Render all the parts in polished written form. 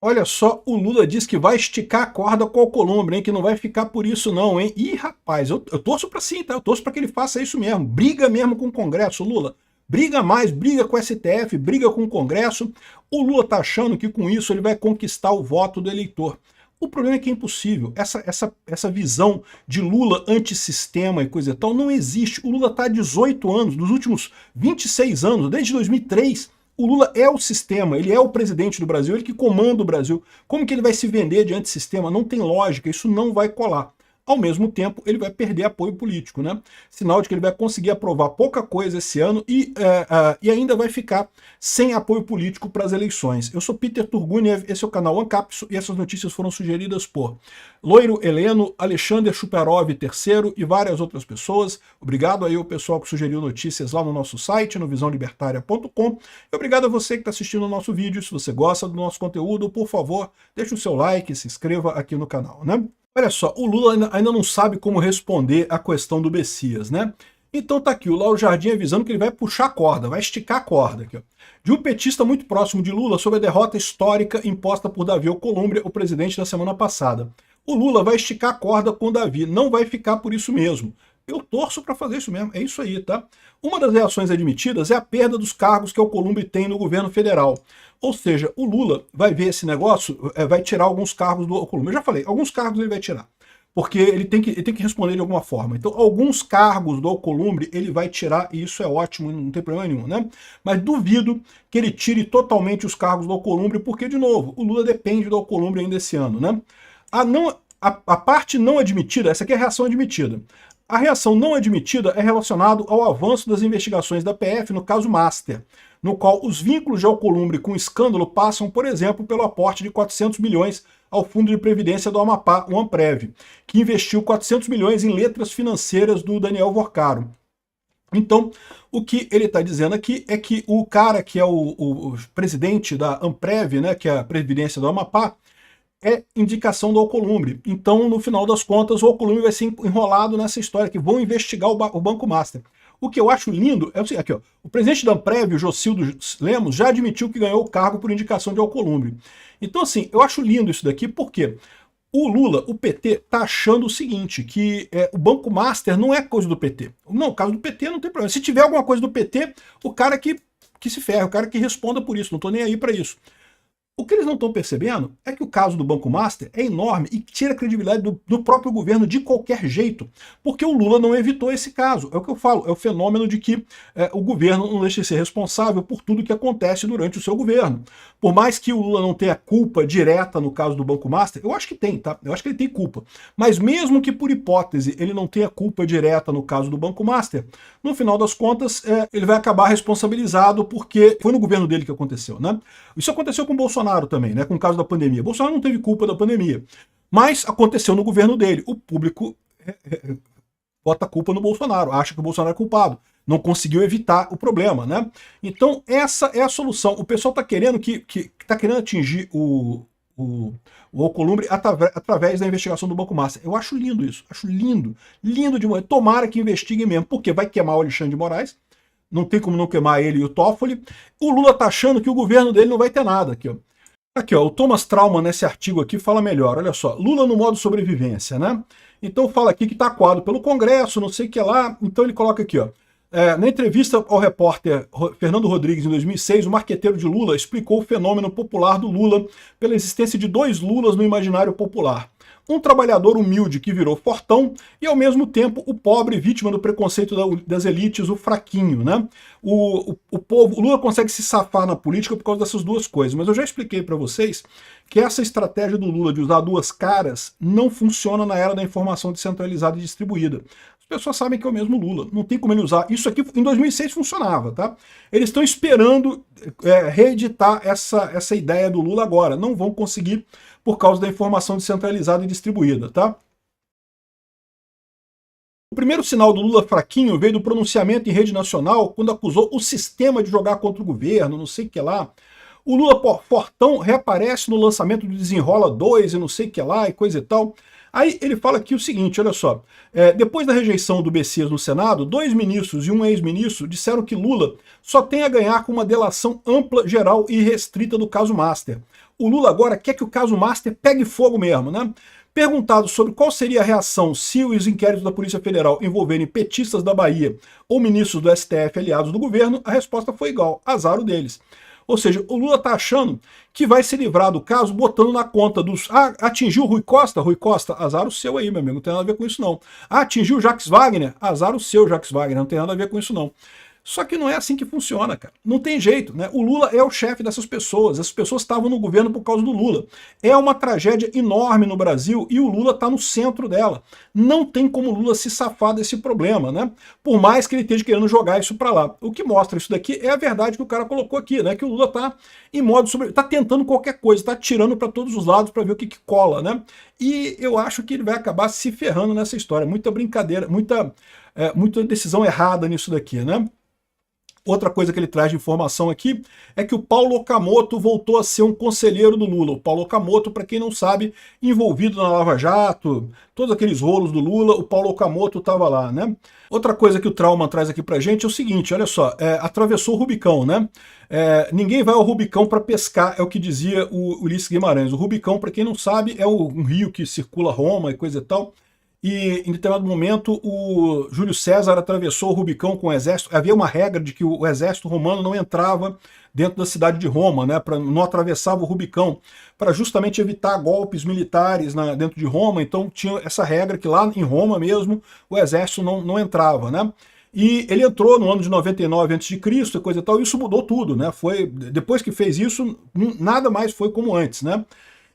Olha só, o Lula diz que vai esticar a corda com o Alcolumbre, hein? Que não vai ficar por isso não, hein? Ih, rapaz, eu torço para sim, tá? Eu torço para que ele faça isso mesmo. Briga mesmo com o Congresso, Lula. Briga mais, briga com o STF, briga com o Congresso. O Lula tá achando que com isso ele vai conquistar o voto do eleitor. O problema é que é impossível. Essa visão de Lula antissistema e coisa e tal não existe. O Lula está há 18 anos, nos últimos 26 anos, desde 2003, o Lula é o sistema, ele é o presidente do Brasil, ele que comanda o Brasil. Como que ele vai se vender de antissistema? Não tem lógica, isso não vai colar. Ao mesmo tempo, ele vai perder apoio político, né? Sinal de que ele vai conseguir aprovar pouca coisa esse ano e ainda vai ficar sem apoio político para as eleições. Eu sou Peter Turguniev, esse é o canal Ancapso e essas notícias foram sugeridas por Loiro Heleno, Alexander Chuparov III e várias outras pessoas. Obrigado aí ao pessoal que sugeriu notícias lá no nosso site, no visãolibertaria.com. E obrigado a você que está assistindo o nosso vídeo. Se você gosta do nosso conteúdo, por favor, deixe o seu like, se inscreva aqui no canal, né? Olha só, o Lula ainda não sabe como responder à questão do Messias, né? Então tá aqui, o Lauro Jardim avisando que ele vai puxar a corda, vai esticar a corda aqui, ó. De um petista muito próximo de Lula sobre a derrota histórica imposta por Davi Alcolumbre, o presidente da semana passada. O Lula vai esticar a corda com o Davi, não vai ficar por isso mesmo. Eu torço para fazer isso mesmo, é isso aí, tá? Uma das reações admitidas é a perda dos cargos que Alcolumbre tem no governo federal. Ou seja, o Lula vai ver esse negócio, vai tirar alguns cargos do Alcolumbre. Eu já falei, alguns cargos ele vai tirar, porque ele tem que responder de alguma forma. Então, alguns cargos do Alcolumbre ele vai tirar, e isso é ótimo, não tem problema nenhum, né? Mas duvido que ele tire totalmente os cargos do Alcolumbre, porque, de novo, o Lula depende do Alcolumbre ainda esse ano, né? A parte não admitida, essa aqui é a reação admitida. A reação não admitida é relacionada ao avanço das investigações da PF no caso Master, no qual os vínculos de Alcolumbre com o escândalo passam, por exemplo, pelo aporte de 400 milhões ao Fundo de Previdência do Amapá, o Amprev, que investiu 400 milhões em letras financeiras do Daniel Vorcaro. Então, o que ele está dizendo aqui é que o cara que é o presidente da Amprev, né, que é a Previdência do Amapá, é indicação do Alcolumbre. Então, no final das contas, o Alcolumbre vai ser enrolado nessa história, que vão investigar o Banco Master. O que eu acho lindo é o seguinte, aqui, ó, o presidente da Amprev, o Jocildo Lemos, já admitiu que ganhou o cargo por indicação de Alcolumbre. Então, assim, eu acho lindo isso daqui, porque o Lula, o PT, tá achando o seguinte, que o Banco Master não é coisa do PT. Não, o caso do PT não tem problema. Se tiver alguma coisa do PT, o cara que se ferra, o cara que responda por isso, não tô nem aí para isso. O que eles não estão percebendo é que o caso do Banco Master é enorme e tira a credibilidade do próprio governo de qualquer jeito, porque o Lula não evitou esse caso. É o que eu falo, é o fenômeno de que o governo não deixa de ser responsável por tudo que acontece durante o seu governo. Por mais que o Lula não tenha culpa direta no caso do Banco Master, eu acho que tem, tá? Eu acho que ele tem culpa. Mas mesmo que por hipótese ele não tenha culpa direta no caso do Banco Master, no final das contas ele vai acabar responsabilizado porque foi no governo dele que aconteceu, né? Isso aconteceu com o Bolsonaro também, né, com o caso da pandemia. Bolsonaro não teve culpa da pandemia, mas aconteceu no governo dele. O público bota a culpa no Bolsonaro, acha que o Bolsonaro é culpado. Não conseguiu evitar o problema, né? Então essa é a solução. O pessoal está querendo querendo atingir o Alcolumbre através da investigação do Banco Master. Eu acho lindo isso, acho lindo, lindo demais. Tomara que investiguem mesmo, porque vai queimar o Alexandre de Moraes, não tem como não queimar ele e o Toffoli. O Lula tá achando que o governo dele não vai ter nada aqui, ó. Aqui, ó, o Thomas Trauman nesse artigo aqui fala melhor, olha só, Lula no modo sobrevivência, né? Então fala aqui que tá acuado pelo Congresso, não sei o que lá, então ele coloca aqui, ó, na entrevista ao repórter Fernando Rodrigues em 2006, o marqueteiro de Lula explicou o fenômeno popular do Lula pela existência de dois Lulas no imaginário popular. Um trabalhador humilde que virou fortão e, ao mesmo tempo, o pobre vítima do preconceito das elites, o fraquinho, né? O Lula consegue se safar na política por causa dessas duas coisas, mas eu já expliquei para vocês que essa estratégia do Lula de usar duas caras não funciona na era da informação descentralizada e distribuída. As pessoas sabem que é o mesmo Lula, não tem como ele usar. Isso aqui em 2006 funcionava, tá? Eles estão esperando reeditar essa ideia do Lula agora, não vão conseguir por causa da informação descentralizada e distribuída, tá? O primeiro sinal do Lula fraquinho veio do pronunciamento em rede nacional quando acusou o sistema de jogar contra o governo, não sei o que lá. O Lula fortão reaparece no lançamento do Desenrola 2 e não sei o que lá e coisa e tal. Aí ele fala aqui o seguinte, olha só, depois da rejeição do Messias no Senado, 2 ministros e um ex-ministro disseram que Lula só tem a ganhar com uma delação ampla, geral e restrita do caso Master. O Lula agora quer que o caso Master pegue fogo mesmo, né? Perguntado sobre qual seria a reação se os inquéritos da Polícia Federal envolverem petistas da Bahia ou ministros do STF aliados do governo, a resposta foi igual, azar o deles. Ou seja, o Lula está achando que vai se livrar do caso botando na conta dos... atingiu o Rui Costa, azar o seu aí, meu amigo, não tem nada a ver com isso não. Atingiu o Jacques Wagner, azar o seu, Jacques Wagner, não tem nada a ver com isso não. Só que não é assim que funciona, cara. Não tem jeito, né? O Lula é o chefe dessas pessoas. Essas pessoas estavam no governo por causa do Lula. É uma tragédia enorme no Brasil e o Lula está no centro dela. Não tem como o Lula se safar desse problema, né? Por mais que ele esteja querendo jogar isso para lá. O que mostra isso daqui é a verdade que o cara colocou aqui, né? Que o Lula está em modo sobre... tá tentando qualquer coisa, está tirando para todos os lados para ver o que cola, né? E eu acho que ele vai acabar se ferrando nessa história. Muita brincadeira, muita decisão errada nisso daqui, né? Outra coisa que ele traz de informação aqui é que o Paulo Okamoto voltou a ser um conselheiro do Lula. O Paulo Okamoto, para quem não sabe, envolvido na Lava Jato, todos aqueles rolos do Lula, o Paulo Okamoto estava lá, né? Outra coisa que o Trauma traz aqui pra gente é o seguinte, olha só, atravessou o Rubicão, né? Ninguém vai ao Rubicão para pescar, é o que dizia o Ulisses Guimarães. O Rubicão, para quem não sabe, é um rio que circula Roma e coisa e tal. E em determinado momento o Júlio César atravessou o Rubicão com o exército. Havia uma regra de que o exército romano não entrava dentro da cidade de Roma, né, não atravessava o Rubicão, para justamente evitar golpes militares dentro de Roma. Então tinha essa regra que lá em Roma mesmo o exército não entrava, né? E ele entrou no ano de 99 a.C. e coisa e tal, e isso mudou tudo, né? Depois que fez isso, nada mais foi como antes, né?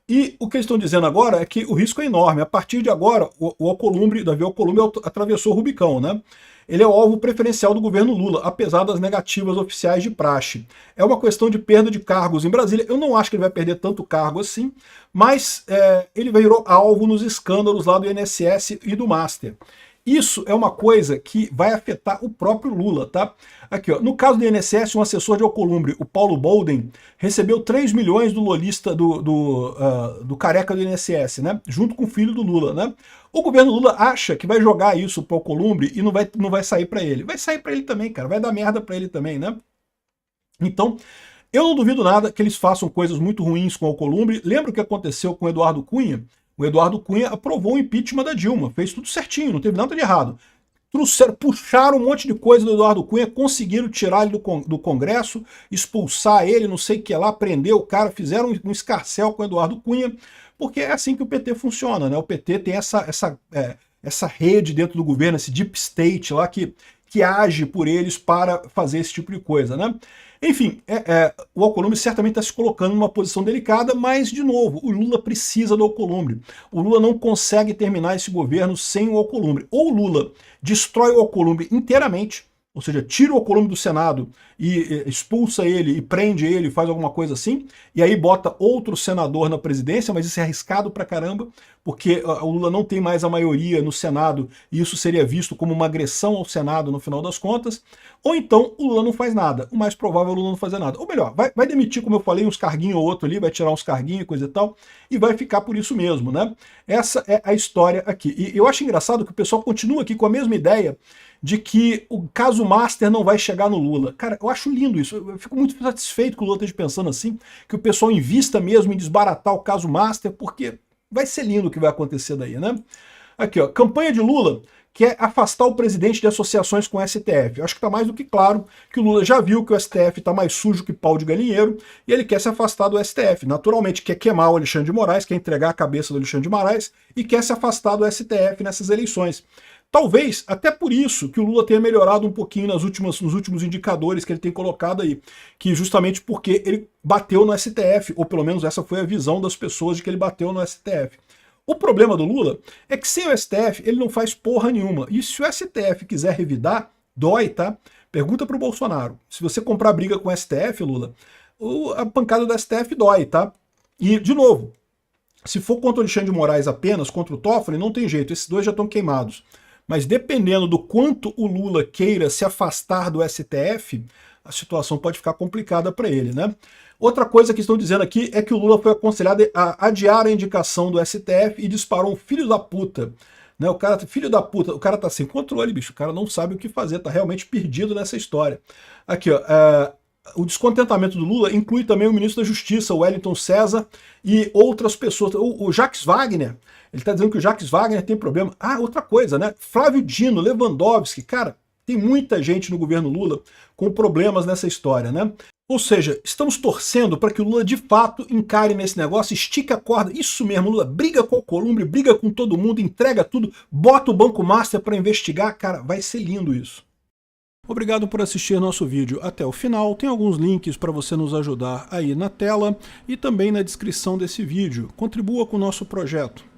E o que eles estão dizendo agora é que o risco é enorme. A partir de agora, o Alcolumbre, Davi Alcolumbre atravessou o Rubicão, né? Ele é o alvo preferencial do governo Lula, apesar das negativas oficiais de praxe. É uma questão de perda de cargos em Brasília. Eu não acho que ele vai perder tanto cargo assim, mas ele virou alvo nos escândalos lá do INSS e do Master. Isso é uma coisa que vai afetar o próprio Lula, tá? Aqui, ó, no caso do INSS, um assessor de Alcolumbre, o Paulo Bolden, recebeu 3 milhões do lolista, do careca do INSS, né? Junto com o filho do Lula, né? O governo Lula acha que vai jogar isso pro Alcolumbre e não vai sair para ele. Vai sair para ele também, cara. Vai dar merda para ele também, né? Então, eu não duvido nada que eles façam coisas muito ruins com o Alcolumbre. Lembra o que aconteceu com o Eduardo Cunha? O Eduardo Cunha aprovou o impeachment da Dilma, fez tudo certinho, não teve nada de errado. Puxaram um monte de coisa do Eduardo Cunha, conseguiram tirar ele do Congresso, expulsar ele, não sei o que lá, prender o cara, fizeram um escarcéu com o Eduardo Cunha, porque é assim que o PT funciona, né? O PT tem essa rede dentro do governo, esse deep state lá que age por eles para fazer esse tipo de coisa, né? Enfim, o Alcolumbre certamente está se colocando numa posição delicada, mas, de novo, o Lula precisa do Alcolumbre. O Lula não consegue terminar esse governo sem o Alcolumbre. Ou o Lula destrói o Alcolumbre inteiramente, ou seja, tira o Alcolumbre do Senado e expulsa ele e prende ele, faz alguma coisa assim, e aí bota outro senador na presidência, mas isso é arriscado pra caramba, porque o Lula não tem mais a maioria no Senado e isso seria visto como uma agressão ao Senado no final das contas. Ou então o Lula não faz nada. O mais provável é o Lula não fazer nada. Ou melhor, vai demitir, como eu falei, uns carguinhos ou outro ali, vai tirar uns carguinhos e coisa e tal, e vai ficar por isso mesmo, né? Essa é a história aqui. E eu acho engraçado que o pessoal continua aqui com a mesma ideia de que o caso Master não vai chegar no Lula. Cara, eu acho lindo isso. Eu fico muito satisfeito que o Lula esteja pensando assim, que o pessoal invista mesmo em desbaratar o caso Master, porque vai ser lindo o que vai acontecer daí, né? Aqui, ó, campanha de Lula quer afastar o presidente de associações com o STF. Eu acho que está mais do que claro que o Lula já viu que o STF está mais sujo que pau de galinheiro e ele quer se afastar do STF. Naturalmente quer queimar o Alexandre de Moraes, quer entregar a cabeça do Alexandre de Moraes e quer se afastar do STF nessas eleições. Talvez até por isso que o Lula tenha melhorado um pouquinho nos últimos indicadores que ele tem colocado aí, que justamente porque ele bateu no STF, ou pelo menos essa foi a visão das pessoas de que ele bateu no STF. O problema do Lula é que sem o STF ele não faz porra nenhuma. E se o STF quiser revidar, dói, tá? Pergunta pro Bolsonaro. Se você comprar briga com o STF, Lula, a pancada do STF dói, tá? E, de novo, se for contra o Alexandre de Moraes apenas, contra o Toffoli, não tem jeito, esses dois já estão queimados. Mas dependendo do quanto o Lula queira se afastar do STF, a situação pode ficar complicada para ele, né? Outra coisa que estão dizendo aqui é que o Lula foi aconselhado a adiar a indicação do STF e disparou um filho da puta. Né, o cara, filho da puta, o cara tá sem controle, bicho, o cara não sabe o que fazer, tá realmente perdido nessa história. Aqui, ó, o descontentamento do Lula inclui também o ministro da Justiça, o Wellington César, e outras pessoas. O Jacques Wagner, ele tá dizendo que o Jacques Wagner tem problema. Ah, outra coisa, né? Flávio Dino, Lewandowski, cara, tem muita gente no governo Lula com problemas nessa história, né? Ou seja, estamos torcendo para que o Lula de fato encare nesse negócio, estique a corda, isso mesmo, Lula briga com o Alcolumbre, briga com todo mundo, entrega tudo, bota o Banco Master para investigar, cara, vai ser lindo isso. Obrigado por assistir nosso vídeo até o final, tem alguns links para você nos ajudar aí na tela e também na descrição desse vídeo. Contribua com o nosso projeto.